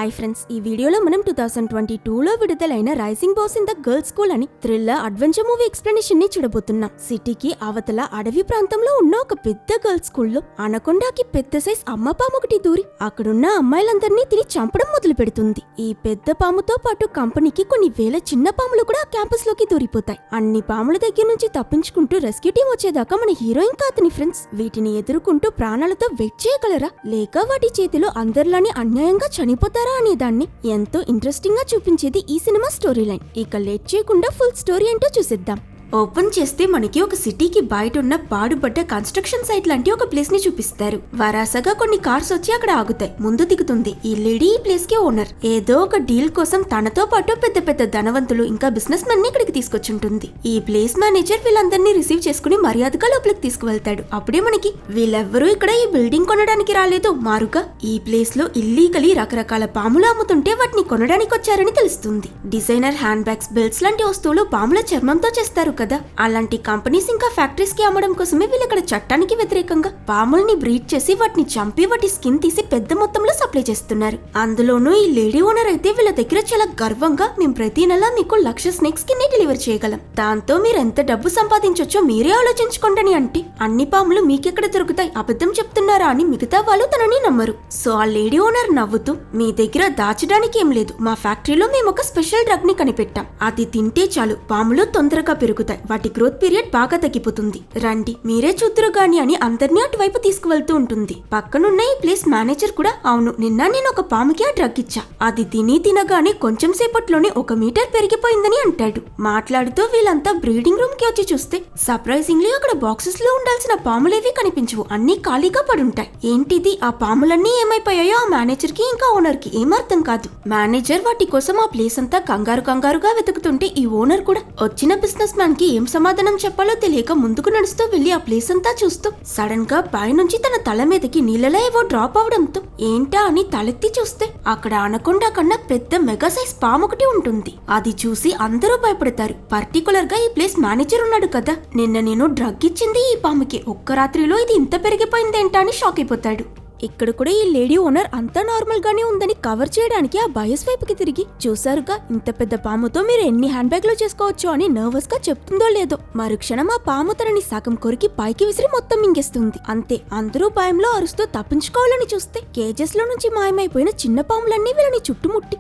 Hi friends, ఈ వీడియోలో మనం 2022లో విడుదలైన rising boss in the girls school అని థ్రిల్లర్ అడ్వెంచర్ మూవీ ఎక్స్ప్లెనేషన్ ని చూడబోతున్నాం. సిటీకి అవతల అడవి ప్రాంతంలో ఉన్న ఒక పెద్ద గర్ల్స్ స్కూల్లో అనకొండాకి పెద్ద సైజ్ అమ్మ పాము ఒకటి దూరి అక్కడున్న అమ్మాయిలందరినీ తిని చంపడం మొదలు పెడుతుంది. ఈ పెద్ద పాముతో పాటు కంపెనీకి కొన్ని వేల చిన్న పాములు కూడా క్యాంపస్ లోకి దూరిపోతాయి. అన్ని పాముల దగ్గర నుంచి తప్పించుకుంటూ రెస్క్యూ టీం వచ్చేదాకా మన హీరో ఇంకా అతని ఫ్రెండ్స్ వీటిని ఎదుర్కొంటూ ప్రాణాలతో వెయిట్ చేయగలరా, లేక వాటి చేతిలో అందరిలానే అన్యాయంగా చనిపోతారా అనే దాన్ని ఎంతో ఇంట్రెస్టింగ్ గా చూపించేది ఈ సినిమా స్టోరీ లైన్. ఇక లేట్ చేయకుండా ఫుల్ స్టోరీ ఏంటో చూసేద్దాం. ఓపెన్ చేస్తే మనకి ఒక సిటీకి బయట ఉన్న పాడుబడ్డ కన్స్ట్రక్షన్ సైట్ లాంటి ఒక ప్లేస్ ని చూపిస్తారు. వరాసగా కొన్ని కార్స్ వచ్చి అక్కడ ఆగుతాయి. ముందు దిగుతుంది ఈ లేడీ, ఈ ప్లేస్ కి ఓనర్. ఏదో ఒక డీల్ కోసం తనతో పాటు పెద్ద పెద్ద ధనవంతులు ఇంకా బిజినెస్ మెన్ ని ఇక్కడికి తీసుకొచ్చుంటుంది. ఈ ప్లేస్ మేనేజర్ వీళ్ళందరినీ రిసీవ్ చేసుకుని మర్యాదగా లోపలికి తీసుకువెళ్తాడు. అప్పుడే మనకి వీళ్ళెవ్వరూ ఇక్కడ ఈ బిల్డింగ్ కొనడానికి రాలేదు, మారుగా ఈ ప్లేస్ లో ఇల్లీగలీ రకరకాల పాములు అమ్ముతుంటే వాటిని కొనడానికి వచ్చారని తెలుస్తుంది. డిజైనర్ హ్యాండ్ బ్యాగ్స్, బెల్ట్స్ లాంటి వస్తువులు పాముల చర్మంతో చేస్తారు కదా, అలాంటి కంపెనీస్ ఇంకా ఫ్యాక్టరీస్ కి అమ్మడం కోసమే వీళ్ళు ఇక్కడ చట్టానికి వ్యతిరేకంగా పాముల్ని బ్రీడ్ చేసి వాటిని చంపి వాటి స్కిన్ తీసి పెద్ద మొత్తంలో సప్లై చేస్తున్నారు. అందులోనూ ఈ లేడీ ఓనర్ అయితే వీళ్ళ దగ్గర చాలా గర్వంగా, మేము ప్రతి నెల మీకు 1,00,000 స్నేక్స్ కింద డెలివరీ చేయగలం, దాంతో మీరు ఎంత డబ్బు సంపాదించొచ్చో మీరే ఆలోచించుకోండి అంటే అన్ని పాములు మీకెక్కడ దొరుకుతాయి, అబద్ధం చెప్తున్నారా అని మిగతా వాళ్ళు తనని నమ్మరు. సో ఆ లేడీ ఓనర్ నవ్వుతూ, మీ దగ్గర దాచడానికి ఏం లేదు, మా ఫ్యాక్టరీలో మేము ఒక స్పెషల్ డ్రగ్ ని కనిపెట్టాం, అది తింటే చాలు పాములు తొందరగా పెరుగుతాయి, వాటి గ్రోత్ పీరియడ్ బాగా తగ్గిపోతుంది, రండి మీరే చూద్దరు గాని అని అందరినీ అటువైపు తీసుకువెళ్తూ ఉంటుంది. పక్కనున్న ఈ ప్లేస్ మేనేజర్ కూడా, అవును నిన్న నేను ఒక పాముకి ఆ డ్రగ్ ఇచ్చా, అది తినగానే కొంచెం సేపట్లోనే 1 మీటర్ పెరిగిపోయిందని అంటాడు. మాట్లాడుతూ వీళ్ళంతా బ్రీడింగ్ రూమ్ కి వచ్చి చూస్తే సర్ప్రైజింగ్లీ అక్కడ బాక్సెస్ లో ఉండాల్సిన పాములేవి కనిపించవు, అన్ని ఖాళీగా పడుంటాయి. ఏంటిది, ఆ పాములన్నీ ఏమైపోయాయో ఆ మేనేజర్ కి ఇంకా ఓనర్ కి ఏమర్థం కాదు. మేనేజర్ వాటి కోసం ఆ ప్లేస్ అంతా కంగారుగా వెతుకుతుంటే ఈ ఓనర్ కూడా వచ్చిన బిజినెస్ మ్యాన్ కి ఏం సమాధానం చెప్పాలో తెలియక ముందుకు నడుస్తూ వెళ్లి ఆ ప్లేస్ అంతా చూస్తూ సడన్ గా పైనుంచి తన తల మీదకి నీళ్ళలో ఏవో డ్రాప్ అవడంతో ఏంటా అని తలెత్తి చూస్తే అక్కడ అనకొండా కన్నా పెద్ద మెగా సైజ్ పాము ఒకటి ఉంటుంది. అది చూసి అందరూ భయపడతారు. పర్టికులర్ గా ఈ ప్లేస్ మేనేజర్ ఉన్నాడు కదా, నిన్న నేను డ్రగ్ ఇచ్చింది ఈ పాముకి, ఒక్క రాత్రిలో ఇది ఇంత పెరిగిపోయిందేంటా అని షాక్ అయిపోతాడు. ఇక్కడ కూడా ఈ లేడీ ఓనర్ అంతా నార్మల్ గానే ఉందని కవర్ చేయడానికి ఆ బయస్ వైపుకి తిరిగి, చూసారుగా ఇంత పెద్ద పాముతో మీరు ఎన్ని హ్యాండ్ బ్యాగ్ లో చేసుకోవచ్చు అని నర్వస్ గా చెప్తుందో లేదో, మరుక్షణం ఆ పాము తనని సగం కొరికి పైకి విసిరి మొత్తం మింగేస్తుంది. అంతే, అందరూ భయంలో అరుస్తూ తప్పించుకోవాలని చూస్తే కేజెస్ లో నుంచి మాయమైపోయిన చిన్న పాములన్నీ వీళ్ళని చుట్టుముట్టి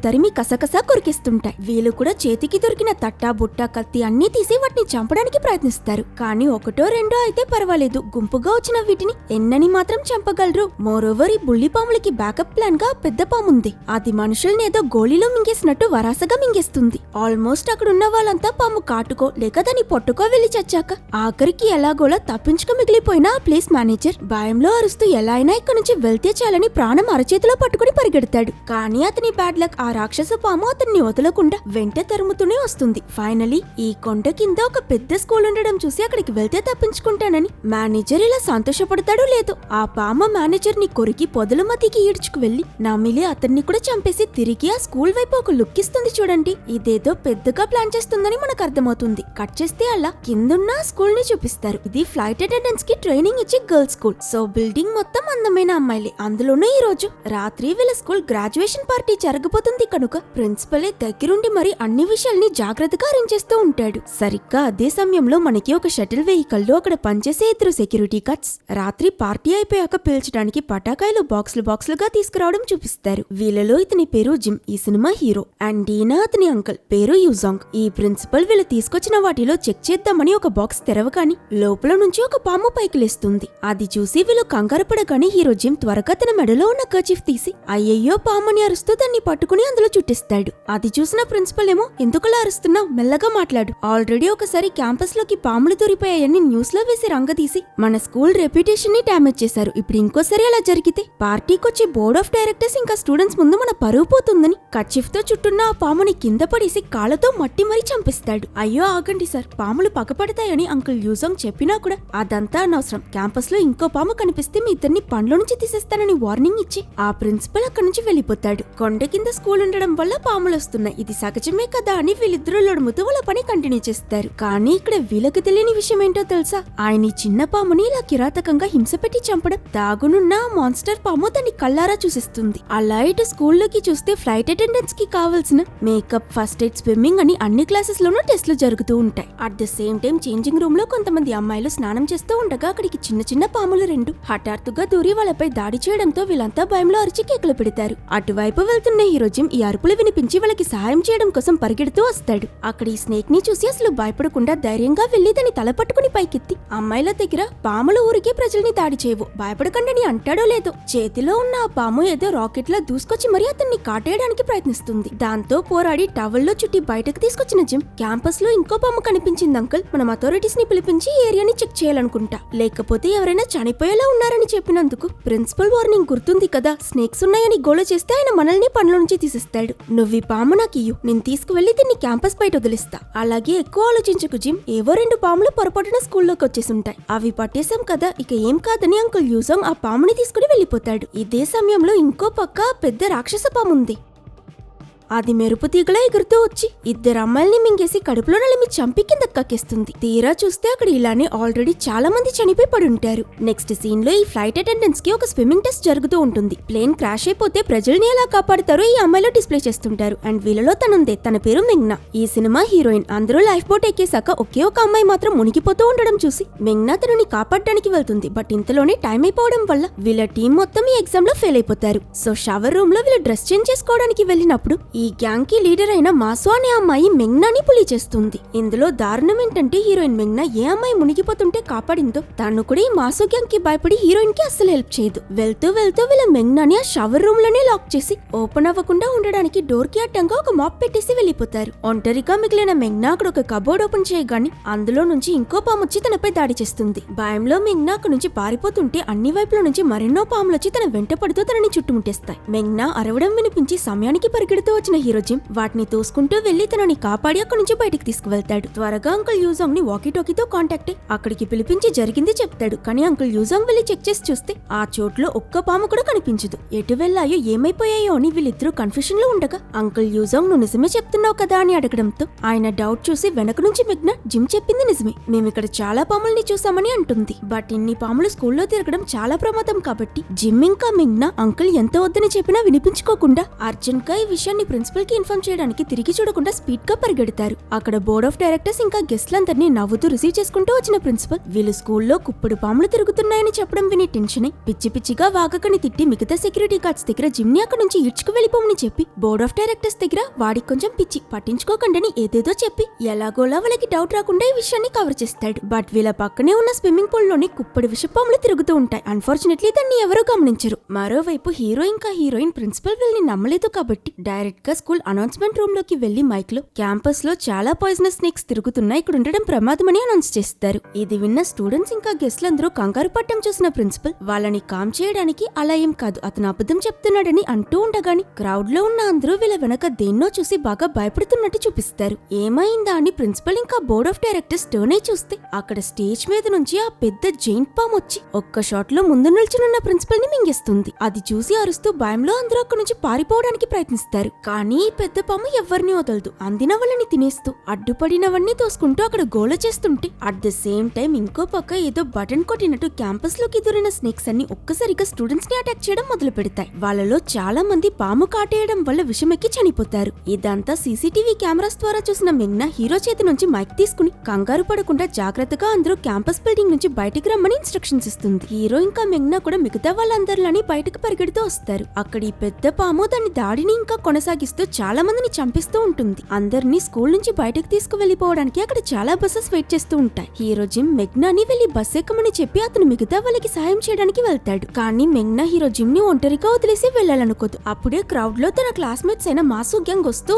తరిమి కసకసా కొరికేస్తుంటాయి. వీళ్ళు కూడా చేతికి దొరికిన తట్టా, బుట్ట, కత్తి అన్ని తీసి వాటిని చంపడానికి ప్రయత్నిస్తారు. కానీ ఒకటో రెండో అయితే పర్వాలేదు, గుంపుగా వచ్చిన వీటిని ఎన్నని మాత్రం చంపగలరు. మోరోవర్ ఈ బుల్లి పాములకి బ్యాకప్ ప్లాన్ గా పెద్ద పాముంది, అది మనుషుల్ని ఏదో గోళీలో మింగేసినట్టు వరాసగా మింగేస్తుంది. ఆల్మోస్ట్ అక్కడున్న వాళ్ళంతా పాము కాటుకో లేక దాని పొట్టుకో వెళ్లి చచ్చాక ఆఖరికి ఎలాగోలా తప్పించుకు మిగిలిపోయిన ఆ ప్లేస్ మేనేజర్ భయంలో అరుస్తూ ఎలా అయినా ఇక్కడి నుంచి వెళ్తే చాలని ప్రాణం అరచేతిలో పట్టుకుని పరిగెడతాడు. కానీ అతని బ్యాడ్ లక్, ఆ రాక్షస పాము అతన్ని వదలకుండా వెంట తరుముతూనే వస్తుంది. ఫైనలీ ఈ కొండ కింద ఒక పెద్ద స్కూల్ ఉండడం చూసి అక్కడికి వెళ్తే తప్పించుకుంటానని మేనేజర్ ఇలా సంతోషపడతాడు లేదో, ఆ పాము మేనేజర్ ని కొరికి పొదల మధ్యకి ఈడ్చుకు వెళ్లి నమిలి అతన్ని కూడా చంపేసి తిరిగి ఆ స్కూల్ వైపు ఒక లుక్ ఇస్తుంది. చూడండి, ఇదేదో పెద్దగా ప్లాన్ చేస్తుందని మనకు అర్థమవుతుంది. కట్ చేస్తే అలా కిందున్న స్కూల్ ని చూపిస్తారు. ఇది ఫ్లైట్ అటెండెంట్స్ కి ట్రైనింగ్ ఇచ్చే గర్ల్స్ స్కూల్. సో బిల్డింగ్ మొత్తం అందమైన అమ్మాయిలే. అందులోనూ ఈ రోజు రాత్రి వీళ్ళ స్కూల్ గ్రాడ్యుయేషన్ పార్టీ జరగబోతుంది కనుక ప్రిన్సిపలే దగ్గరుండి మరి అన్ని విషయాల్ని జాగ్రత్తగా అరేంజ్ చేస్తూ ఉంటాడు. సరిగ్గా అదే సమయంలో మనకి ఒక షటిల్ వెహికల్ లో అక్కడ పనిచేసే 2 సెక్యూరిటీ గార్డ్స్ రాత్రి పార్టీ అయిపోయాక పిలిచడానికి పటాకాయలు బాక్సులుగా తీసుకురావడం చూపిస్తారు. వీళ్ళలో ఇతని పేరు జిమ్, ఈ సినిమా హీరో, అండ్ డీనా అతని అంకల్ పేరు యూజాంగ్. ఈ ప్రిన్సిపల్ వీళ్ళు తీసుకొచ్చిన వాటిలో చెక్ చేద్దామని ఒక బాక్స్ తెరవగాని లోపల నుంచి ఒక పాము పైకి లేస్తుంది. అది చూసి వీళ్ళు కంగారు పడగానే హీరో జిమ్ త్వరగా తన మెడలో ఉన్న కర్చీఫ్ తీసి అయ్యయ్యో పాముని అరుస్తూ దాన్ని పట్టుకుని అందులో చుట్టిస్తాడు. అది చూసిన ప్రిన్సిపల్ ఏమో, ఎందుకలా అరుస్తున్నావు, మెల్లగా మాట్లాడు, ఆల్రెడీ ఒకసారి క్యాంపస్ లోకి పాములు దొరిపోయాయని న్యూస్ లో వేసి రంగదీసి మన స్కూల్ రెప్యుటేషన్ ని డామేజ్ చేశారు, ఇప్పుడు ఇంకోసారి అలా జరిగితే పార్టీకొచ్చి బోర్డ్ ఆఫ్ డైరెక్టర్స్ ఇంకా స్టూడెంట్స్ ముందు మన పరువు పోతుందని కర్చీఫ్ తో చుట్టున్న ఆ పాముని కింద పడేసి కాళ్ళతో మట్టి మరీ చంపిస్తాడు. అయ్యో ఆగండి సార్, పాములు పగపడతాయని అంకుల్ యూజాంగ్ చెప్పినా కూడా అదంతా అనవసరం, క్యాంపస్ లో ఇంకో పాము కనిపిస్తే మీ ఇద్దరిని పండ్ల నుంచి తీసేస్తానని వార్నింగ్ ఇచ్చి ఆ ప్రిన్సిపల్ అక్కడి నుంచి వెళ్లిపోతాడు. కొండకి కింద స్కూల్ ఉండడం వల్ల పాములు వస్తున్నాయి, ఇది సహజమే కదా అని వీళ్ళిద్దరూ లొడుముతూ వాళ్ళ పని కంటిన్యూ చేస్తారు. కానీ ఇక్కడ వీళ్ళకి తెలియని విషయం ఏంటో తెలుసా? ఆయన ఈ చిన్న పాముని ఇలా కిరాతకంగా హింస పెట్టి చంపడం దాగునున్న మాన్స్టర్ పాము దాన్ని కళ్ళారా చూసిస్తుంది. అలా ఇటు స్కూల్లోకి చూస్తే ఫ్లైట్ అటెండెన్స్ కి కావాల్సిన మేకప్, ఫస్ట్ ఎయిడ్, స్విమ్మింగ్ అని అన్ని క్లాసెస్ లోనూ టెస్ట్లు జరుగుతూ ఉంటాయి. At the same time changing room లో కొంతమంది అమ్మాయిలు స్నానం చేస్తూ ఉండగా అక్కడికి చిన్న చిన్న పాములు రెండు హఠాత్తుగా దూరి వాళ్ళపై దాడి చేయడంతో వీళ్ళంతా భయంలో అరిచి కేకలు పెడతారు. అటువైపు వెళ్తున్న హీరో జిమ్ ఈ అరుపులు వినిపించి వాళ్ళకి సహాయం చేయడం కోసం పరిగెడుతూ వస్తాడు. అక్కడ ఈ స్నేక్ ని చూసి అసలు భయపడకుండా ధైర్యంగా వెళ్లి దాన్ని తల పట్టుకుని పైకెత్తి అమ్మాయిల దగ్గర పాములు ఊరికే ప్రజల్ని దాడి చేయవు, భయపడకండి అంటాడో లేదో చేతిలో ఉన్న ఆ పాము ఏదో రాకెట్ లా దూసుకొచ్చి మరీ అతన్ని కాటేయడానికి ప్రయత్నిస్తుంది. దాంతో పోరాడి టవల్లో చుట్టి బయటకు తీసుకొచ్చిన జిమ్ క్యాంపస్ లో ఇంకో పాము కనిపించింది అంకుల్, మనం అథారిటీస్ ని పిలిపించి ఏరియాని చెక్ చేయాలనుకుంటా, లేకపోతే ఎవరైనా చనిపోయేలా ఉన్నారని చెప్పినందుకు ప్రిన్సిపల్ వార్నింగ్ గుర్తుంది కదా, స్నేక్స్ ఉన్నాయని గోల చేస్తే ఆయన మనల్ని పనుల నుంచి తీసిస్తాడు. నువ్వు ఈ పాము నాకు ఇయ్యు, నేను తీసుకువెళ్లి దీన్ని క్యాంపస్ బయట వదిలిస్తా. అలాగే ఎక్కువ ఆలోచించకు జిమ్, ఏవో 2 పాములు పొరపాటున స్కూల్లోకి వచ్చేసుంటాయి, అవి పట్టేశాం కదా ఇక ఏం కాదని అంకుల్ యూజాంగ్ ఆ పాముని తీసుకుని వెళ్లిపోతాడు. ఇదే సమయంలో ఇంకో పక్క పెద్ద రాక్షస పాము ఉంది. అది మెరుపు తీగలా ఎగురుతూ వచ్చి 2 అమ్మాయిల్ని మింగేసి కడుపులో నలిమి చంపి కింద కక్కేస్తుంది. తీరా చూస్తే అక్కడ ఇలానే ఆల్రెడీ చాలా మంది చనిపోయి పడి ఉంటారు. నెక్స్ట్ సీన్ లో ఈ ఫ్లైట్ అటెండెన్స్ కి ఒక స్విమ్మింగ్ టెస్ట్ జరుగుతూ ఉంటుంది. ప్లేన్ క్రాష్ అయిపోతే ప్రజల్ని ఎలా కాపాడుతారో ఈ అమ్మాయిలో డిస్ప్లే చేస్తుంటారు. అండ్ వీళ్ళలో తనుందే, తన పేరు మెంగ్నా. ఈ సినిమా హీరోయిన్. అందరూ లైఫ్ బోట్ ఎక్కేసాక ఒకే ఒక అమ్మాయి మాత్రం మునిగిపోతూ ఉండడం చూసి మెంగ్నా తనని కాపాడడానికి వెళ్తుంది. బట్ ఇంతలోనే టైం అయిపోవడం వల్ల వీళ్ళ టీం మొత్తం ఈ ఎగ్జామ్ లో ఫెయిల్ అయిపోతారు. సో షవర్ రూమ్ లో వీళ్ళు డ్రెస్ చేంజ్ చేసుకోవడానికి వెళ్ళినప్పుడు ఈ గ్యాంగ్ కి లీడర్ అయిన మాసో అనే అమ్మాయి మెంగ్నాని పులి చేస్తుంది. ఇందులో దారుణం ఏంటంటే హీరోయిన్ మెంగ్నా ఏ అమ్మాయి మునిగిపోతుంటే కాపాడిందో తను కూడా ఈ మాసో గ్యాంగ్ కి భయపడి హీరోయిన్ కి అస్సలు హెల్ప్ చేయదు. వెళ్తూ వెళ్తూ వీళ్ళ మెంగ్నాని ఆ షవర్ రూమ్ లోనే లాక్ చేసి ఓపెన్ అవ్వకుండా ఉండడానికి డోర్ కి అడ్డంగా ఒక మాప్ పెట్టేసి వెళ్లిపోతారు. ఒంటరిగా మిగిలిన మెంగ్నా అక్కడ ఒక కబోర్డ్ ఓపెన్ చేయగానే అందులో నుంచి ఇంకో పాము వచ్చి తనపై దాడి చేస్తుంది. భయంలో మెంగ్నా అక్కడ నుంచి పారిపోతుంటే అన్ని వైపుల నుంచి మరెన్నో పాములు వచ్చి తన వెంట పడుతూ తనని చుట్టుముట్టేస్తాయి. మెంగ్నా అరవడం వినిపించి సమయానికి పరిగెడుతూ వచ్చిన హీరో జిమ్ వాటిని తోసుకుంటూ వెళ్లి తనని కాపాడి అక్కడి నుంచి బయటికి తీసుకువెళ్తాడు. త్వరగా అంకుల్ యూజాంగ్ ని వాకీ టాకీతో కాంటాక్ట్ అయ్యి అక్కడికి పిలిపించి జరిగింది చెప్తాడు. కానీ అంకుల్ యూజాంగ్ వెళ్లి చెక్ చేసి చూస్తే ఆ చోట్లో ఒక్క పాము కూడా కనిపించదు. ఎటు వెళ్లాయో ఏమైపోయాయో అని వీళ్ళిద్దరూ కన్ఫ్యూషన్ లో ఉండగా అంకుల్ యూజాంగ్ నువ్వు నిజమే చెప్తున్నావు కదా అని అడగడంతో ఆయన డౌట్ చూసి వెనక నుంచి మెగ్నా జిమ్ చెప్పింది నిజమే, మేమిక్కడ చాలా పాముల్ని చూసామని అంటుంది. బట్ ఇన్ని పాములు స్కూల్లో తిరగడం చాలా ప్రమాదం కాబట్టి జిమ్ ఇంకా మెగ్నా అంకుల్ ఎంత వద్దని చెప్పినా వినిపించుకోకుండా అర్జెంట్ గా ఈ విషయాన్ని ప్రిన్సిపల్ కి ఇన్ఫార్మ్ చేయడానికి తిరిగి చూడకుండా స్పీడ్ గా పరిగెడతారు. అక్కడ బోర్డ్ ఆఫ్ డైరెక్టర్స్ ఇంకా గెస్ట్లందరినీ నవ్వుతూ రిసీవ్ చేసుకుంటూ వచ్చిన ప్రిన్సిపల్ వీళ్ళు స్కూల్లో కుప్పుడు పాములు తిరుగుతున్నాయని చెప్పడం విని టెన్షన్ అయి పిచ్చి పిచ్చిగా వాగకని తిట్టి మిగతా సెక్యూరిటీ గార్డ్స్ దగ్గర జిమ్ ని అక్కడ నుంచి ఈడ్చుకు వెళ్ళిపోమని చెప్పి బోర్డ్ ఆఫ్ డైరెక్టర్స్ దగ్గర వాడికి కొంచెం పిచ్చి పట్టించుకోకండి ఏదేదో చెప్పి ఎలాగోలా వాళ్ళకి డౌట్ రాకుండా ఈ విషయాన్ని కవర్ చేస్తాడు. బట్ వీళ్ళ పక్కనే ఉన్న స్విమ్మింగ్ పూల్ లోని కుప్పుడు విషపాములు తిరుగుతూ ఉంటాయి. అన్ఫార్చునేట్లీ దాన్ని ఎవరూ గమనించరు. మరోవైపు హీరో ఇంకా హీరోయిన్ ప్రిన్సిపల్ వీళ్ళని నమ్మలేదు కాబట్టి డైరెక్ట్ గా స్కూల్ అనౌన్స్మెంట్ రూమ్ లోకి వెళ్లి మైక్ లో క్యాంపస్ లో చాలా పాయిజనస్ స్నేక్స్ తిరుగుతున్నాయి, ఇక్కడ ఉండడం ప్రమాదమని అనౌన్స్ చేస్తారు. ఇది విన్న స్టూడెంట్స్ ఇంకా గెస్ట్లందరూ కంగారు పట్టం చూసిన ప్రిన్సిపల్ వాళ్ళని కామ్ చేయడానికి అలా ఏం కాదు అతను అబద్ధం చెప్తున్నాడని అంటూ ఉండగాని క్రౌడ్ లో ఉన్న అందరూ వీళ్ళ వెనక దేన్నో చూసి బాగా భయపడుతున్నట్టు చూపిస్తారు. ఏమైందా అని ప్రిన్సిపల్ ఇంకా బోర్డ్ ఆఫ్ డైరెక్టర్స్ టర్న్ అయి చూస్తే అక్కడ స్టేజ్ మీద నుంచి ఆ పెద్ద జైంట్ పామ్ వచ్చి ఒక్క షాట్ లో ముందు నిల్చునున్న ప్రిన్సిపల్ ని మింగేస్తుంది. అది చూసి అరుస్తూ భయంలో అందరూ అక్కడి నుంచి పారిపోవడానికి ప్రయత్నిస్తారు. కానీ ఈ పెద్ద పాము ఎవరిని వదలదు. అందిన వాళ్ళని తినేస్తూ అడ్డుపడినవన్నీ తోసుకుంటూ అక్కడ గోల చేస్తుంటే అట్ ద సేమ్ టైం ఇంకో పక్క ఏదో బటన్ కొట్టినట్టు క్యాంపస్ లోకి దూరిన స్నేక్స్ అన్ని ఒక్కసారిగా స్టూడెంట్స్ ని అటాక్ చేయడం మొదలు పెడతాయి. వాళ్ళలో చాలా మంది పాము కాటేయడం వల్ల విషమెక్కి చనిపోతారు. ఇదంతా సీసీటీవీ కెమెరాస్ ద్వారా చూసిన మెంగ్నా హీరో చేతి నుంచి మైక్ తీసుకుని కంగారు పడకుండా జాగ్రత్తగా అందరూ క్యాంపస్ బిల్డింగ్ నుంచి బయటికి రమ్మని ఇన్స్ట్రక్షన్స్ ఇస్తుంది. హీరో ఇంకా మెంగ్నా కూడా మిగతా వాళ్ళందరిలోని బయటకు పరిగెడుతూ వస్తారు. అక్కడ ఈ పెద్ద పాము దాని దాడిని ఇంకా కొనసాగిస్తూ చాలా మందిని చంపిస్తూ ఉంటుంది. అందరినీ స్కూల్ నుంచి బయటకు తీసుకువెళ్లిపోవడానికి అక్కడ చాలా బస్సెస్ వెయిట్ చేస్తూ ఉంటాయి. హీరో జిమ్ మెగ్నాని వెళ్లి బస్ ఎక్కమని చెప్పి అతను మిగతా వాళ్ళకి సాయం చేయడానికి వెళ్తాడు. కానీ మెగ్నా హీరో జిమ్ ని ఒంటరిగా వదిలేసి వెళ్లాలనుకోదు. అప్పుడే క్రౌడ్ లో తన క్లాస్మేట్స్ అయిన మాసు గ్యాంగ్ వస్తూ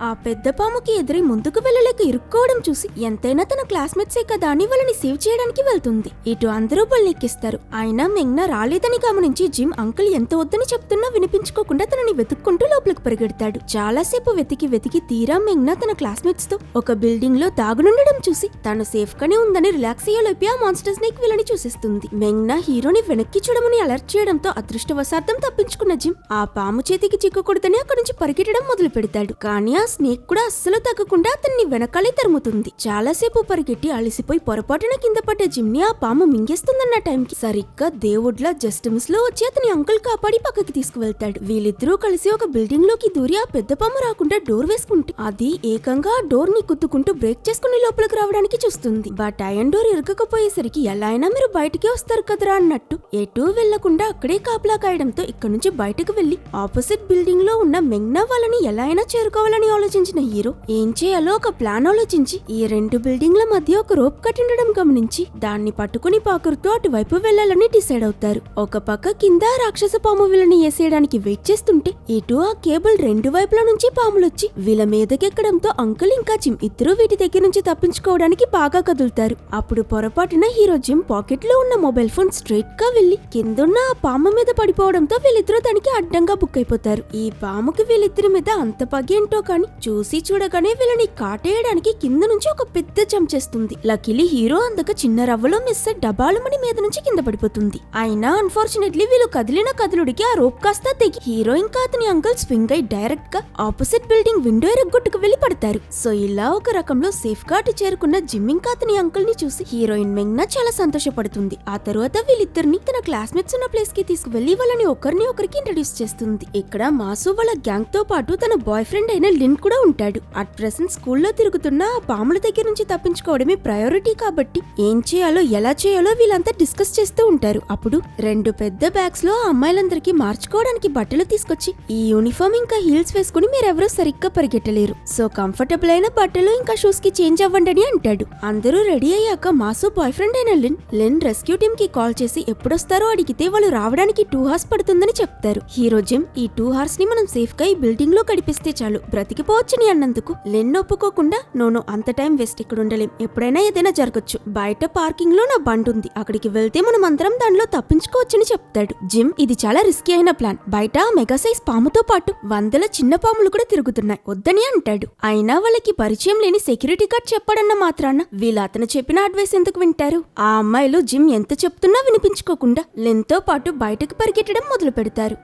ఆ పెద్ద పాముకి ఎదురై ముందుకు వెళ్ళలేక ఇరుక్కోవడం చూసి ఎంతైనా తన క్లాస్మేట్సే కదా అని వాళ్ళని సేవ్ చేయడానికి వెళ్తుంది. ఇటు అందరూ బల్లెక్కిస్తారు. అయినా మెగ్నా రాలేదని గమనించి జిమ్ అంకుల్ ఎంత వద్దని చెప్తున్నా వినిపించుకోకుండా తనని వెతుక్కుంటూ లోపలికి పరిగెడతాడు. వెళ్తాడు. చాలాసేపు వెతికి తీరా మెంగ్నా తన క్లాస్మేట్స్ తో ఒక బిల్డింగ్ లో దాగునుండడం చూసి తను సేఫ్ గానే ఉందని రిలాక్స్ అయ్యేలోపి ఆ మాన్స్టర్ స్నేక్ వీళ్ళని చూసేస్తుంది. మెంగ్నా హీరోని వెనక్కి చూడమని అలర్ట్ చేయడంతో అదృష్టవశార్థం తప్పించుకున్న జిమ్ ఆ పాము చేతికి చిక్కకూడదని అక్కడి నుంచి పరిగెట్టడం మొదలు పెడతాడు. కానీ ఆ స్నేక్ కూడా అస్సలు తగ్గకుండా అతన్ని వెనకాలే తరుముతుంది. చాలాసేపు పరిగెట్టి అలసిపోయి పొరపాటున కింద పడ్డ జిమ్ ని ఆ పాము మింగేస్తుందన్న టైంకి సరిగ్గా దేవుడ్లా జస్ట్ మిస్ లో వచ్చి అతని అంకుల్ కాపాడి పక్కకి తీసుకువెళ్తాడు. వీళ్ళిద్దరూ కలిసి ఒక బిల్డింగ్ లోకి దూరి ఆ పెద్ద పాము రాకుండా డోర్ వేసుకుంటే అది ఏకంగా ఆ డోర్ ని గుద్దుకుంటూ బ్రేక్ చేసుకుని లోపలికి రావడానికి చూస్తుంది. బట్ ఐరన్ డోర్ ఇరగకపోయేసరికి ఎలా అయినా మీరు బయటికి వస్తారు కదరా అన్నట్టు ఎటూ వెళ్లకుండా అక్కడే కాపలా కాయడంతో ఇక్కడ నుంచి బయటకు వెళ్లి ఆపోజిట్ బిల్డింగ్ లో ఉన్న మెంగ్నా వాళ్ళని ఎలా అయినా చేరుకోవాలని ఆలోచించిన హీరో ఏం చేయాలో ఒక ప్లాన్ ఆలోచించి ఈ రెండు బిల్డింగ్ల మధ్య ఒక రోప్ కట్టిండడం గమనించి దాన్ని పట్టుకుని పాకురుతూ అటువైపు వెళ్లాలని డిసైడ్ అవుతారు. ఒక పక్క కింద రాక్షస పాము వీళ్ళని వేసేయడానికి వెయిట్ చేస్తుంటే ఇటు ఆ కేబుల్ రెండు వైపుల నుంచి పాములొచ్చి వీళ్ళ మీదకెక్కడంతో అంకుల్ ఇంకా జిమ్ ఇద్దరు వీటి దగ్గర నుంచి తప్పించుకోవడానికి బాగా కదులుతారు. అప్పుడు పొరపాటున హీరో జిమ్ పాకెట్ లో ఉన్న మొబైల్ ఫోన్ స్ట్రైట్ గా వెళ్లి కిందున్న ఆ పాము మీద పడిపోవడంతో వీళ్ళిద్దరూ దానికి అడ్డంగా బుక్ అయిపోతారు. ఈ పాముకి వీళ్ళిద్దరి మీద అంత పగేంటో కానీ చూసి చూడగానే వీళ్ళని కాటేయడానికి కింద నుంచి ఒక పెద్ద జంప్ చేస్తుంది. లక్కీలీ హీరో అందక చిన్న రవ్వలో మిస్ డబాలుమని మీద నుంచి కింద పడిపోతుంది. అయినా అన్ఫార్చునేట్లీ వీళ్ళు కదిలిన కదులుడికి ఆ రోప్ కాస్త తెగి హీరో ఇంకా అతని అంకుల్ స్వింగ్ అయి డైరెక్ట్ గా ఆపోజిట్ బిల్డింగ్ విండో ఎరగొట్టుకు వెళ్లి పడతారు. సో ఇలా ఒక రకంలో సేఫ్ గా అటు చేరుకున్న జిమ్ ఇంకా అతని అంకుల్ ని చూసి హీరోయిన్ మెంగ్నా చాలా సంతోషపడుతుంది. ఆ తర్వాత వీళ్ళిద్దరిని తన క్లాస్మేట్స్ ఉన్న ప్లేస్ కి తీసుకువెళ్లి వాళ్ళని ఒకరికి ఇంట్రడ్యూస్ చేస్తుంది. ఇక్కడ మాసు వాళ్ళ గ్యాంగ్ తో పాటు తన బాయ్ ఫ్రెండ్ అయిన లిన్ కూడా ఉంటాడు. అట్ ప్రెసెంట్ స్కూల్లో తిరుగుతున్న ఆ పాముల దగ్గర నుంచి తప్పించుకోవడమే ప్రయారిటీ కాబట్టి ఏం చేయాలో ఎలా చేయాలో వీళ్ళంతా డిస్కస్ చేస్తూ ఉంటారు. అప్పుడు రెండు పెద్ద బ్యాగ్స్ లో ఆ అమ్మాయిలందరికీ మార్చుకోవడానికి బట్టలు తీసుకొచ్చి ఈ యూనిఫామ్ ఇంకా హీల్స్ వేసుకుని మీరెవరూ సరిగ్గా పరిగెట్టలేరు, సో కంఫర్టబుల్ అయిన బట్టలు ఇంకా షూస్ కి చేంజ్ అవ్వండి అని అంటాడు. అందరూ రెడీ అయ్యాక మాసు బాయ్ ఫ్రెండ్ అయిన లిన్ రెస్క్యూ టీమ్ కి కాల్ చేసి ఎప్పుడొస్తారో అడిగితే వాళ్ళు రావడానికి 2 hours పడుతుందని చెప్తారు. హీరో జిమ్ ఈ 2 hours ని మనం సేఫ్ గా ఈ బిల్డింగ్ లో గడిపిస్తే చాలు బ్రతికిపోవచ్చని అన్నందుకు లిన్ ఒప్పుకోకుండా నోనో అంత టైం వేస్ట్ ఇక్కడ ఉండలేం, ఎప్పుడైనా ఏదైనా జరగచ్చు, బయట పార్కింగ్ లో నా బండి ఉంది అక్కడికి వెళ్తే మనం అందరం దానిలో తప్పించుకోవచ్చని చెప్తాడు. జిమ్ ఇది చాలా రిస్కీ అయిన ప్లాన్, బయట మెగా సైజ్ పాముతో పాటు 100 చిన్న పాములు కూడా తిరుగుతున్నాయి వద్దని అంటాడు. అయినా వాళ్ళకి పరిచయం లేని సెక్యూరిటీ గార్డ్ చెప్పాడన్న మాత్రాన వీళ్ళు అతను చెప్పిన అడ్వైస్ ఎందుకు వింటారు. ఆ అమ్మాయిలు జిమ్ ఎంత చెప్తున్నా వినిపించుకోకుండా లిన్ తో పాటు బయటకు పరిగెట్టడం మొదలు పెడతారు.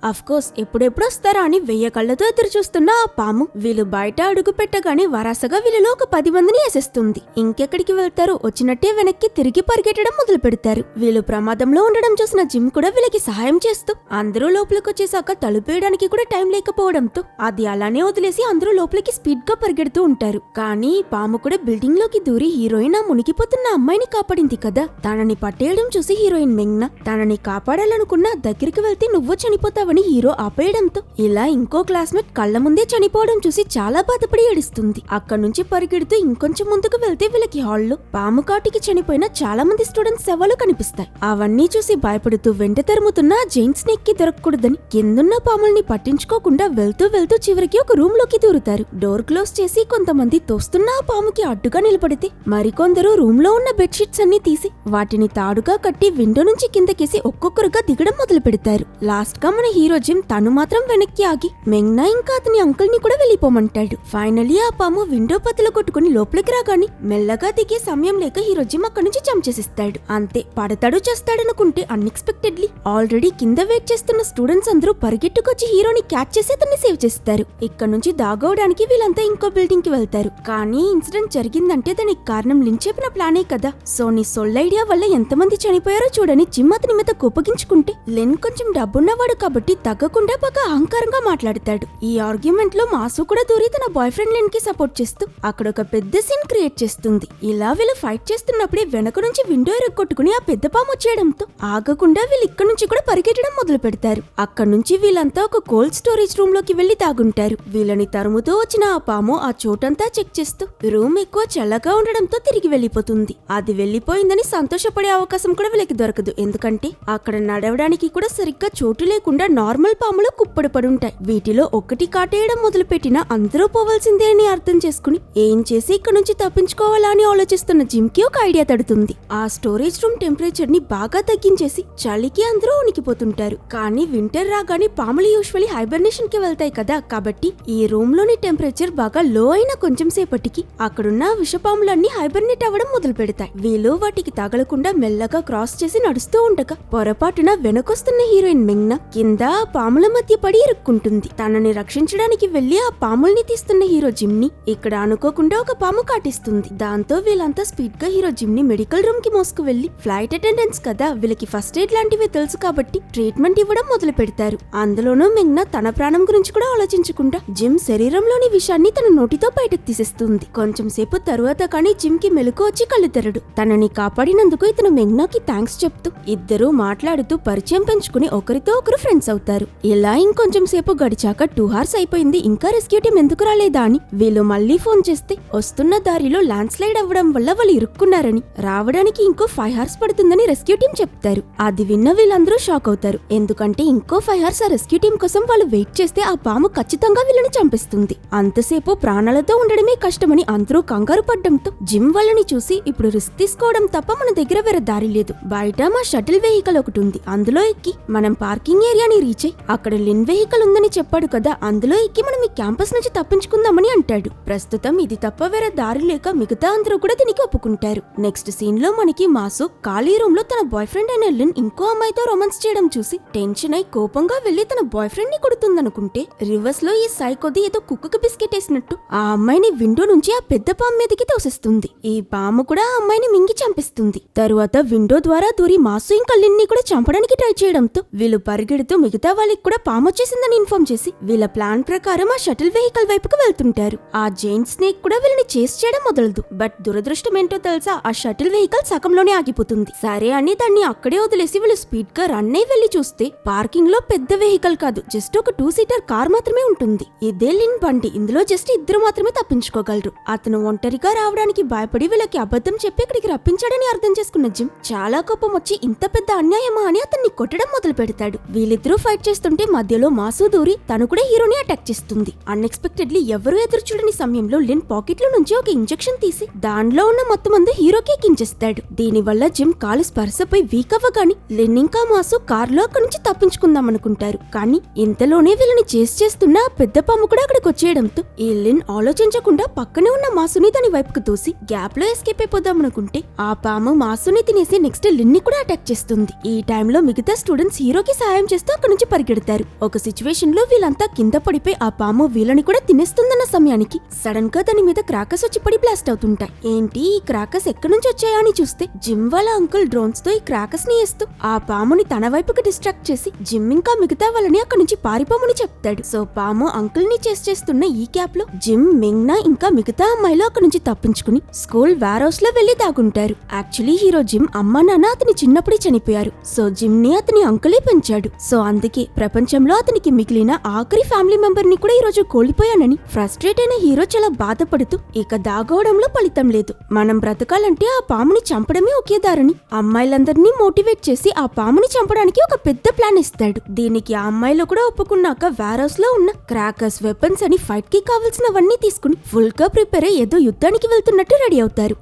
అఫ్కోర్స్ ఎప్పుడెప్పుడు వస్తారా అని 1000 కళ్ళతో ఎదురు చూస్తున్న ఆ పాము వీళ్ళు బయట అడుగు పెట్టగానే వరాసగా వీళ్ళలో ఒక 10 మందిని వేసేస్తుంది. ఇంకెక్కడికి వెళ్తారు వచ్చినట్టే వెనక్కి తిరిగి పరిగెట్టడం మొదలు పెడతారు. వీళ్ళు ప్రమాదంలో ఉండడం చూసిన జిమ్ కూడా వీళ్ళకి సహాయం చేస్తూ అందరూ లోపలికి వచ్చేసాక తలుపేయడానికి కూడా టైం లేకపోవడంతో అది అలానే వదిలేసి అందరూ లోపలికి స్పీడ్ గా పరిగెడుతూ ఉంటారు. కానీ పాము కూడా బిల్డింగ్ లోకి దూరి హీరోయిన్ ఆ మునిగిపోతున్న అమ్మాయిని కాపాడింది కదా, తనని పట్టేయడం చూసి హీరోయిన్ మెంగ్నా తనని కాపాడాలనుకున్నా దగ్గరికి వెళ్తే నువ్వు చనిపోతావు హీరో ఆపేయడంతో ఇలా ఇంకో క్లాస్మేట్ కళ్ల ముందే చనిపోవడం చూసి చాలా బాధపడి ఏడుస్తుంది. అక్కడ నుంచి పరిగెడుతూ ఇంకొంచెం ముందుకు వెళ్తే వీళ్ళకి హాల్లో పాము కాటికి చనిపోయిన చాలా మంది స్టూడెంట్స్ శవాలు కనిపిస్తాయి. అవన్నీ చూసి భయపడుతూ వెంట తరుముతున్న జైంట్ స్నేక్ కి దొరకకూడదని కిందున్న పాముల్ని పట్టించుకోకుండా వెళ్తూ చివరికి ఒక రూమ్ లోకి దూరుతారు. డోర్ క్లోజ్ చేసి కొంతమంది తోస్తున్న ఆ పాముకి అడ్డుగా నిలబడితే మరికొందరు రూమ్ లో ఉన్న బెడ్షీట్స్ అన్ని తీసి వాటిని తాడుగా కట్టి విండో నుంచి కిందకేసి ఒక్కొక్కరుగా దిగడం మొదలు పెడతారు. లాస్ట్ గా మన హీరో జిమ్ తను మాత్రం వెనక్కి ఆగి మెంగ్నా ఇంకా అతని అంకుల్ ని కూడా వెళ్ళిపోమంటాడు. ఫైనలీ ఆ పాము విండో పతలు కొట్టుకుని లోపలికి రాగాని మెల్లగా దిగే సమయం లేక హీరో జిమ్ అక్కడి నుంచి జంప్ చేసిస్తాడు. అంతే పడతాడు చేస్తాడనుకుంటే అన్ఎక్స్పెక్టెడ్లీ ఆల్రెడీ కింద వెయిట్ చేస్తున్న స్టూడెంట్స్ అందరూ పరిగెట్టుకొచ్చి హీరోని క్యాచ్ చేసి అతన్ని సేవ్ చేస్తారు. ఇక్కడ నుంచి దాగవడానికి వీళ్ళంతా ఇంకో బిల్డింగ్ కి వెళ్తారు. కానీ ఇన్సిడెంట్ జరిగిందంటే దానికి కారణం లిన్ చెప్పిన ప్లానే కదా, సో నీ సొల్ ఐడియా వల్ల ఎంతమంది చనిపోయారో చూడని జిమ్ అతని మీద కోపగించుకుంటే లిన్ కొంచెం డబ్బున్నవాడు కాబట్టి తగ్గకుండా బాగా అహంకారంగా మాట్లాడతాడు. ఈ ఆర్గ్యుమెంట్ లో మాసు కూడా దూరి తన బాయ్ ఫ్రెండ్ లిన్ కి సపోర్ట్ చేస్తూ అక్కడ ఒక పెద్ద సీన్ క్రియేట్ చేస్తుంది. ఇలా వీళ్ళు ఫైట్ చేస్తున్నప్పుడే వెనక నుంచి విండో ఎరగొట్టుకుని ఆ పెద్ద పాము వచ్చేయడంతో ఆగకుండా వీళ్ళు ఇక్కడ నుంచి కూడా పరిగెట్టడం మొదలు పెడతారు. అక్కడ నుంచి వీళ్ళంతా ఒక కోల్డ్ స్టోరేజ్ రూమ్ లోకి వెళ్లి దాగుంటారు. వీళ్ళని తరుముతూ వచ్చిన ఆ పాము ఆ చోటంతా చెక్ చేస్తూ రూమ్ ఎక్కువ చల్లగా ఉండడంతో తిరిగి వెళ్లిపోతుంది. అది వెళ్లిపోయిందని సంతోషపడే అవకాశం కూడా వీళ్ళకి దొరకదు, ఎందుకంటే అక్కడ నడవడానికి కూడా సరిగ్గా చోటు లేకుండా నార్మల్ పాములు కుప్పడి పడుంటాయి. వీటిలో ఒకటి కాటేయడం మొదలుపెట్టినా అందరూ పోవాల్సిందే అని అర్థం చేసుకుని ఏం చేసి ఇక్కడ నుంచి తప్పించుకోవాలా అని ఆలోచిస్తున్న జిమ్ కి ఒక ఐడియా తడుతుంది. ఆ స్టోరేజ్ రూమ్ టెంపరేచర్ ని బాగా తగ్గించేసి చలికి అందరూ ఉనికిపోతుంటారు. కానీ వింటర్ రాగానే పాములు యూజువల్లీ హైబర్నేషన్ కి వెళ్తాయి కదా, కాబట్టి ఈ రూమ్ లోని టెంపరేచర్ బాగా లో అయిన కొంచెం సేపటికి అక్కడున్న విషపాములన్నీ హైబర్నేట్ అవ్వడం మొదలు పెడతాయి. వీళ్ళు వాటికి తగలకుండా మెల్లగా క్రాస్ చేసి నడుస్తూ ఉండగా పొరపాటున వెనకొస్తున్న హీరోయిన్ మెంగ్నా కింద ఆ పాముల మధ్య పడి ఇరుక్కుంటుంది. తనని రక్షించడానికి వెళ్లి ఆ పాముల్ని తీస్తున్న హీరో జిమ్ ని ఇక్కడ అనుకోకుండా ఒక పాము కాటిస్తుంది. దాంతో వీళ్ళంతా స్పీడ్ గా హీరో జిమ్ ని మెడికల్ రూమ్ కి మోసుకు వెళ్లి ఫ్లైట్ అటెండెంట్స్ కదా, వీళ్ళకి ఫస్ట్ ఎయిడ్ లాంటివి తెలుసు కాబట్టి ట్రీట్మెంట్ ఇవ్వడం మొదలు పెడతారు. అందులోనూ మెంగ్నా తన ప్రాణం గురించి కూడా ఆలోచించకుండా జిమ్ శరీరంలోని విషాన్ని తన నోటితో బయటకు తీసేస్తుంది. కొంచెం సేపు తరువాత కానీ జిమ్ కి మెలకు వచ్చి కళ్ళు తెరడు. తనని కాపాడినందుకు ఇతను మెంగ్నాకి థ్యాంక్స్ చెప్తూ ఇద్దరు మాట్లాడుతూ పరిచయం పెంచుకుని ఒకరితో ఒకరు ఫ్రెండ్స్ అవుతారు. ఇలా ఇంకొంచెం సేపు గడిచాక 2 hours అయిపోయింది, ఇంకా రెస్క్యూ టీం ఎందుకు రాలేదా అని వీళ్ళు మళ్ళీ ఫోన్ చేస్తే వస్తున్న దారిలో ల్యాండ్ స్లైడ్ అవ్వడం వల్ల వాళ్ళు ఇరుక్కున్నారని, రావడానికి ఇంకో 5 hours పడుతుందని రెస్క్యూ టీం చెప్తారు. అది విన్న వీళ్ళందరూ షాక్ అవుతారు. ఎందుకంటే ఇంకో 5 hours ఆ రెస్క్యూ టీం కోసం వాళ్ళు వెయిట్ చేస్తే ఆ పాము ఖచ్చితంగా వీళ్ళని చంపేస్తుంది. అంతసేపు ప్రాణాలతో ఉండడమే కష్టమని అందరూ కంగారు పడ్డంతో జిమ్ వాళ్ళని చూసి ఇప్పుడు రిస్క్ తీసుకోవడం తప్ప మన దగ్గర వేరే దారి లేదు, బయట మా షటిల్ వెహికల్ ఒకటి ఉంది, అందులో ఎక్కి మనం పార్కింగ్ ఏరియాని రీచ్ అయ్యి అక్కడ లిన్ వెహికల్ ఉందని చెప్పాడు కదా, అందులో ఎక్కి మనం ఈ క్యాంపస్ నుంచి తప్పించుకుందామని అంటాడు. ప్రస్తుతం ఇది తప్ప వేరే దారి లేక మిగతా అందరూ కూడా దీనికి ఒప్పుకుంటారు. నెక్స్ట్ సీన్ లో మనకి మాసు ఖాళీ రూమ్ లో తన బాయ్ ఫ్రెండ్ అయిన లిన్ ఇంకో అమ్మాయితో రొమాన్స్ చేయడం చూసి టెన్షన్ అయి కోపంగా వెళ్లి తన బాయ్ ఫ్రెండ్ ని కొడుతుందనుకుంటే రివర్స్ లో ఈ సైకోది ఏదో కుక్కకి బిస్కెట్ వేసినట్టు ఆ అమ్మాయిని విండో నుంచి ఆ పెద్ద పాము మీదకి తోసేస్తుంది. ఈ పాము కూడా ఆ అమ్మాయిని మింగి చంపేస్తుంది. తరువాత విండో ద్వారా దూరి మాసు ఇంకా లిన్ ని కూడా చంపడానికి ట్రై చేయడంతో వీళ్ళు పరిగెడుతూ మిగతా వాళ్ళకి కూడా పాము వచ్చేసిందని ఇన్ఫార్మ్ చేసి వీళ్ళ ప్లాన్ ప్రకారం ఆ షటిల్ వెహికల్ వైపుకు వెళ్తుంటారు. ఆ జైంట్ స్నేక్ కూడా వీళ్ళని చేస్ చేయడం మొదలదు. బట్ దురదృష్టం ఏంటో తెలుసా, ఆ షటిల్ వెహికల్ సగంలోనే ఆగిపోతుంది. సరే అని దాన్ని అక్కడే వదిలేసి వీళ్ళు స్పీడ్ గా రన్ అయి వెళ్లి చూస్తే పార్కింగ్ లో పెద్ద వెహికల్ కాదు, జస్ట్ ఒక 2-seater కార్ మాత్రమే ఉంటుంది. ఇదే లిన్ బండి, ఇందులో జస్ట్ ఇద్దరు మాత్రమే తప్పించుకోగలరు. అతను ఒంటరిగా రావడానికి భయపడి వీళ్ళకి అబద్ధం చెప్పి ఇక్కడికి రప్పించాడని అర్థం చేసుకున్న జిమ్ చాలా కోపం వచ్చి ఇంత పెద్ద అన్యాయమా అని అతన్ని కొట్టడం మొదలు పెడతాడు. వీళ్ళిద్దరూ ఫైట్ చేస్తుంటే మధ్యలో మాసు దూరి తను కూడా హీరోని అటాక్ చేస్తుంది. అన్ఎక్స్పెక్టెడ్లీ ఎవరు ఎదురు చూడని సమయంలో లిన్ పాకెట్ లో నుంచి ఒక ఇంజెక్షన్ తీసి దానిలో ఉన్న మొత్తం మందు హీరోకి ఎక్కించేస్తాడు. దీనివల్ల జిమ్ కాలు స్పర్శపై వీక్ అవ్వగాని లిన్ ఇంకా మాసు కార్లో అక్కడి నుంచి తప్పించుకుందాం అనుకుంటారు. కానీ ఇంతలోనే వీళ్ళని చేస్తున్న ఆ పెద్ద పాము కూడా అక్కడికి వచ్చేయడంతో ఈ లిన్ ఆలోచించకుండా పక్కనే ఉన్న మాసుని దాని వైపుకు తోసి గ్యాప్ లో ఎస్కేప్ అయిపోదాం అనుకుంటే ఆ పాము మాసుని తినేసి నెక్స్ట్ లిన్ ని కూడా అటాక్ చేస్తుంది. ఈ టైంలో మిగతా స్టూడెంట్స్ హీరోకి సాయం చేస్తూ అక్కడి నుంచి పరిగెడతారు. ఒక సిచ్యువేషన్ లో వీళ్ళంతా కింద పడిపోయి ఆ పాము వీళ్ళని కూడా తినేస్తుందన్న సమయానికి సడన్ గా దాని మీద క్రాకర్స్ వచ్చి పడి బ్లాస్ట్ అవుతుంటాయి. ఏంటి ఈ క్రాకర్స్ ఎక్కడి నుంచి వచ్చాయా అని చూస్తే జిమ్ వాళ్ళ అంకుల్ డ్రోన్స్ తో ఈ క్రాకర్స్ ని వేస్తూ ఆ పాముని తన వైపుకి డిస్ట్రాక్ట్ చేసి జిమ్ ఇంకా మిగతా వాళ్ళని అక్కడి నుంచి పారిపోమని చెప్తాడు. సో పాము అంకుల్ ని చేస్తున్న ఈ క్యాప్ లో జిమ్, మెంగ్నా ఇంకా మిగతా అమ్మాయిలు అక్కడి నుంచి తప్పించుకుని స్కూల్ వేర్ హౌస్ లో వెళ్లి దాగుంటారు. యాక్చువల్లీ హీరో జిమ్ అమ్మా నాన్న అతని చిన్నప్పుడే చనిపోయారు. సో జిమ్ ని అతని అంకులే పెంచాడు. సో అందుకే ప్రపంచంలో అతనికి మిగిలిన ఆఖరి ఫ్యామిలీ మెంబర్ ని కూడా ఈ రోజు కోల్పోయానని ఫ్రస్ట్రేట్ అయిన హీరో చాలా బాధపడుతూ ఇక దాగోవడంలో ఫలితం లేదు, మనం బ్రతకాలంటే ఆ పాముని చంపడమే ఒకే దారని అమ్మాయిలందరినీ మోటివేట్ చేసి ఆ పాముని చంపడానికి ఒక పెద్ద ప్లాన్ ఇస్తాడు. దీనికి ఆ అమ్మాయిలు కూడా ఒప్పుకున్నాక వేర్ హౌస్ లో ఉన్న క్రాకర్స్, వెపన్స్ అని ఫైట్ కి కావాల్సినవన్నీ తీసుకుని ఫుల్ గా ప్రిపేర్ అయ్యి ఏదో యుద్ధానికి వెళ్తున్నట్టు రెడీ అవుతారు.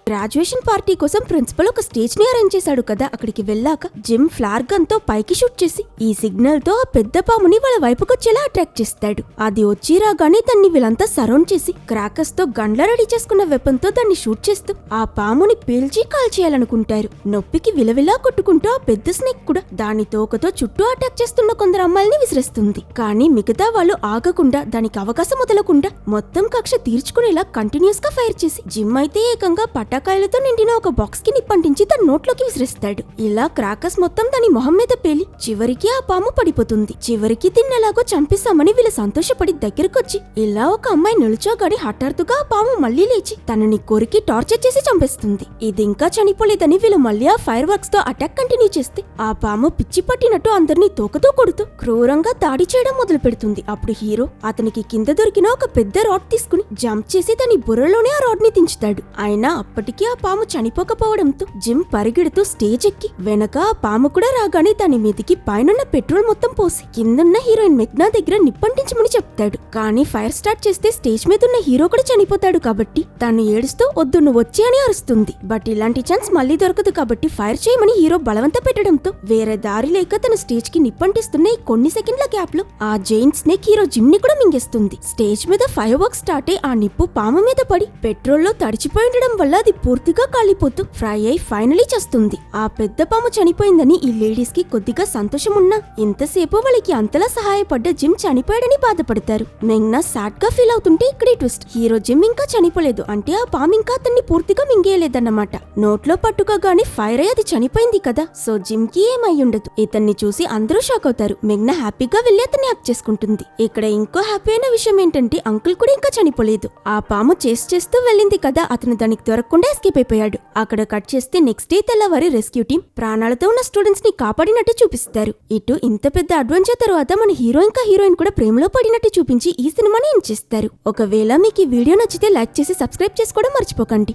గ్రాడ్యుయేషన్ పార్టీ కోసం ప్రిన్సిపల్ ఒక స్టేజ్ ని అరేంజ్ చేశాడు కదా, అక్కడికి వెళ్ళాక జిమ్ ఫ్లార్ గన్ తో పైకి షూట్ చేసి ఈ సిగ్నల్ తో ఆ పెద్ద పాముని వాళ్ళ వైపుకి వచ్చేలా అట్రాక్ట్ చేస్తాడు. అది వచ్చి రాగానే దాన్ని వీళ్ళంతా సరౌండ్ చేసి క్రాకర్స్ తో గన్లా రెడీ చేసుకున్న వెపన్ తో దాన్ని షూట్ చేస్తూ ఆ పాముని పీల్చి కాల్ చేయాలనుకుంటారు. నొప్పికి విలవిలా కొట్టుకుంటూ ఆ పెద్ద స్నేక్ కూడా దాని తోకతో చుట్టూ అటాక్ చేస్తున్న కొందరు అమ్మాయిల్ని విసిరేస్తుంది. కానీ మిగతా వాళ్ళు ఆగకుండా దానికి అవకాశం వదలకుండా మొత్తం కక్ష తీర్చుకునేలా కంటిన్యూస్ గా ఫైర్ చేసి జిమ్ అయితే ఏకంగా పటాకాయలతో నిండిన ఒక బాక్స్ కి నిప్పంటించి తన నోట్లోకి విసిరిస్తాడు. ఇలా క్రాకర్స్ మొత్తం దాని మొహం మీద పేలి చివరికి ఆ పాము పడిపోతుంది. చివరికి తిన్నలాగో చంపేస్తామని వీళ్ళు సంతోషపడి దగ్గరకొచ్చి ఇలా ఒక అమ్మాయి నిల్చోగాడి హఠాత్తుగా ఆ పాము మళ్లీ లేచి తనని కొరికి టార్చర్ చేసి చంపేస్తుంది. ఇది ఇంకా చనిపోలేదని వీళ్ళు మళ్ళీ ఆ ఫైర్ వర్క్స్ తో అటాక్ కంటిన్యూ చేస్తే ఆ పాము పిచ్చి పట్టినట్టు అందరినీ తోకతో కొడుతూ క్రూరంగా దాడి చేయడం మొదలు పెడుతుంది. అప్పుడు హీరో అతనికి కింద దొరికిన ఒక పెద్ద రాడ్ తీసుకుని జంప్ చేసి దాని బుర్రలోనే ఆ రాడ్ ని దించుతాడు. అయినా అప్పటి అప్పటికీ ఆ పాము చనిపోకపోవడంతో జిమ్ పరిగెడుతూ స్టేజ్ ఎక్కి వెనక ఆ పాము కూడా రాగానే దాని మీదికి పైనున్న పెట్రోల్ మొత్తం పోసి కిందున్న హీరోయిన్ మెగ్నా దగ్గర నిప్పంటించమని చెప్తాడు. కానీ ఫైర్ స్టార్ట్ చేస్తే స్టేజ్ మీద ఉన్న హీరో కూడా చనిపోతాడు కాబట్టి తను ఏడుస్తూ వద్దు నువ్వు వచ్చి అని అరుస్తుంది. బట్ ఇలాంటి ఛాన్స్ మళ్ళీ దొరకదు కాబట్టి ఫైర్ చేయమని హీరో బలవంత పెట్టడంతో వేరే దారి లేక తన స్టేజ్ కి నిప్పంటిస్తున్న ఈ కొన్ని సెకండ్ల గ్యాప్ లో ఆ జైంట్ స్నేక్ హీరో జిమ్ ని కూడా మింగేస్తుంది. స్టేజ్ మీద ఫైర్ వర్క్స్ స్టార్ట్ అయి ఆ నిప్పు పాము మీద పడి పెట్రోల్లో తడిచిపోయి ఉండడం వల్ల అది పూర్తిగా కాలిపోతూ ఫ్రై అయి ఫైనలీ చేస్తుంది. ఆ పెద్ద పాము చనిపోయిందని ఈ లేడీస్ కి కొద్దిగా సంతోషం ఉన్నా ఇంతసేపు వాళ్ళకి అంతలా సహాయపడ్డ జిమ్ చనిపోయాడని బాధపడతారు. మెగ్నా సాడ్ గా ఫీల్ అవుతుంటే ఇక్కడే ట్విస్ట్. హీరో జిమ్ ఇంకా చనిపోలేదు అంటే ఆ పాము ఇంకా అతన్ని పూర్తిగా మింగేయలేదన్నమాట. నోట్లో పట్టుకోగానే ఫైర్ అయ్యి అది చనిపోయింది కదా, సో జిమ్ కి ఏమై ఉండదు. ఇతన్ని చూసి అందరూ షాక్ అవుతారు. మెగ్నా హ్యాపీగా వెళ్లి అతన్ని హక్ చేసుకుంటుంది. ఇక్కడ ఇంకో హ్యాపీ అయిన విషయం ఏంటంటే అంకుల్ కూడా ఇంకా చనిపోలేదు. ఆ పాము చేస్తూ వెళ్ళింది కదా, అతను దానికి దొరకకుండా ఎస్కేప్ అయిపోయాడు. అక్కడ కట్ చేస్తే నెక్స్ట్ డే తెల్లవారి రెస్క్యూ టీం ప్రాణాలతో ఉన్న స్టూడెంట్స్ ని కాపాడినట్టు చూపిస్తారు. ఇటు ఇంత పెద్ద అడ్వెంచర్ తర్వాత మన హీరో ఇంకా హీరోయిన్ కూడా ప్రేమలో పడినట్టు చూపించి ఈ సినిమాని ఎండ్ చేస్తారు. ఒకవేళ మీకు ఈ వీడియో నచ్చితే లైక్ చేసి సబ్స్క్రైబ్ చేసుకోవడం మర్చిపోకండి.